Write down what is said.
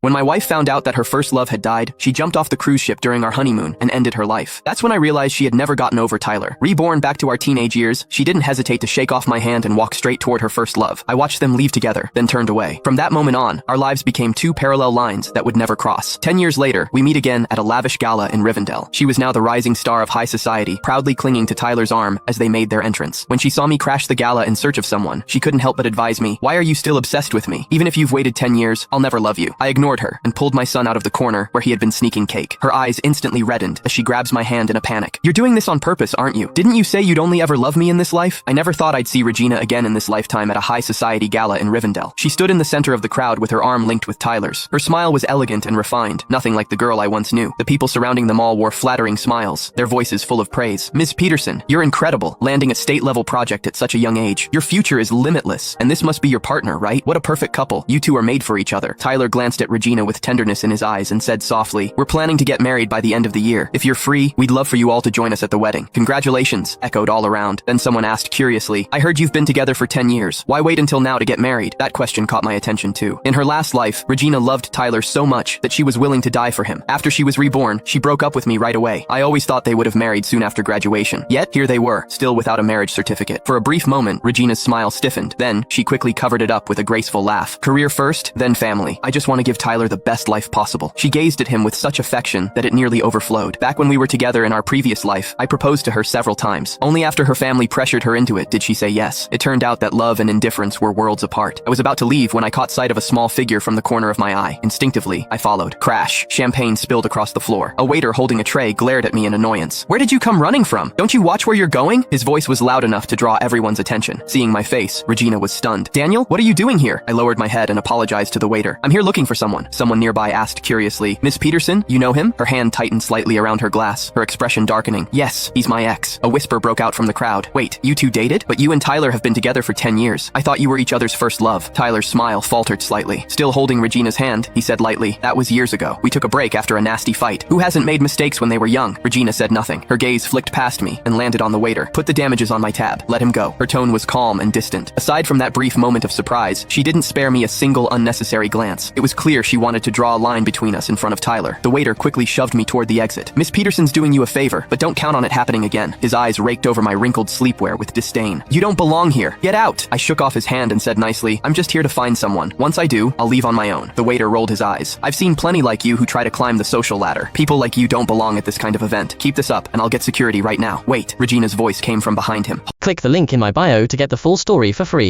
When my wife found out that her first love had died, she jumped off the cruise ship during our honeymoon and ended her life. That's when I realized she had never gotten over Tyler. Reborn back to our teenage years, she didn't hesitate to shake off my hand and walk straight toward her first love. I watched them leave together, then turned away. From that moment on, our lives became two parallel lines that would never cross. 10 years later, we meet again at a lavish gala in Rivendell. She was now the rising star of high society, proudly clinging to Tyler's arm as they made their entrance. When she saw me crash the gala in search of someone, she couldn't help but advise me, "Why are you still obsessed with me? Even if you've waited 10 years, I'll never love you." I ignored her and pulled my son out of the corner where he had been sneaking cake. Her eyes instantly reddened as she grabs my hand in a panic. "You're doing this on purpose, aren't you? Didn't you say you'd only ever love me in this life?" I never thought I'd see Regina again in this lifetime at a high society gala in Rivendell. She stood in the center of the crowd with her arm linked with Tyler's. Her smile was elegant and refined, nothing like the girl I once knew. The people surrounding them all wore flattering smiles, their voices full of praise. "Ms. Peterson, you're incredible, landing a state-level project at such a young age. Your future is limitless, and this must be your partner, right? What a perfect couple. You two are made for each other." Tyler glanced at Regina with tenderness in his eyes and said softly, "We're planning to get married by the end of the year. If you're free, we'd love for you all to join us at the wedding." "Congratulations," echoed all around. Then someone asked curiously, "I heard you've been together for 10 years. Why wait until now to get married?" That question caught my attention too. In her last life, Regina loved Tyler so much that she was willing to die for him. After she was reborn, she broke up with me right away. I always thought they would have married soon after graduation. Yet, here they were, still without a marriage certificate. For a brief moment, Regina's smile stiffened. Then, she quickly covered it up with a graceful laugh. "Career first, then family. I just want to give Tyler the best life possible." She gazed at him with such affection that it nearly overflowed. Back when we were together in our previous life, I proposed to her several times. Only after her family pressured her into it did she say yes. It turned out that love and indifference were worlds apart. I was about to leave when I caught sight of a small figure from the corner of my eye. Instinctively, I followed. Crash. Champagne spilled across the floor. A waiter holding a tray glared at me in annoyance. "Where did you come running from? Don't you watch where you're going?" His voice was loud enough to draw everyone's attention. Seeing my face, Regina was stunned. "Daniel, what are you doing here?" I lowered my head and apologized to the waiter. "I'm here looking for someone." Someone nearby asked curiously, "Miss Peterson, you know him?" Her hand tightened slightly around her glass, her expression darkening. "Yes, he's my ex." A whisper broke out from the crowd. "Wait, you two dated? But you and Tyler have been together for 10 years. I thought you were each other's first love." Tyler's smile faltered slightly. Still holding Regina's hand, he said lightly, "That was years ago. We took a break after a nasty fight. Who hasn't made mistakes when they were young?" Regina said nothing. Her gaze flicked past me and landed on the waiter. "Put the damages on my tab. Let him go." Her tone was calm and distant. Aside from that brief moment of surprise, she didn't spare me a single unnecessary glance. It was clear she wanted to draw a line between us in front of Tyler. The waiter quickly shoved me toward the exit. "Miss Peterson's doing you a favor, but don't count on it happening again." His eyes raked over my wrinkled sleepwear with disdain. "You don't belong here. Get out." I shook off his hand and said nicely, "I'm just here to find someone. Once I do, I'll leave on my own." The waiter rolled his eyes. "I've seen plenty like you who try to climb the social ladder. People like you don't belong at this kind of event. Keep this up and I'll get security right now." "Wait." Regina's voice came from behind him. Click the link in my bio to get the full story for free.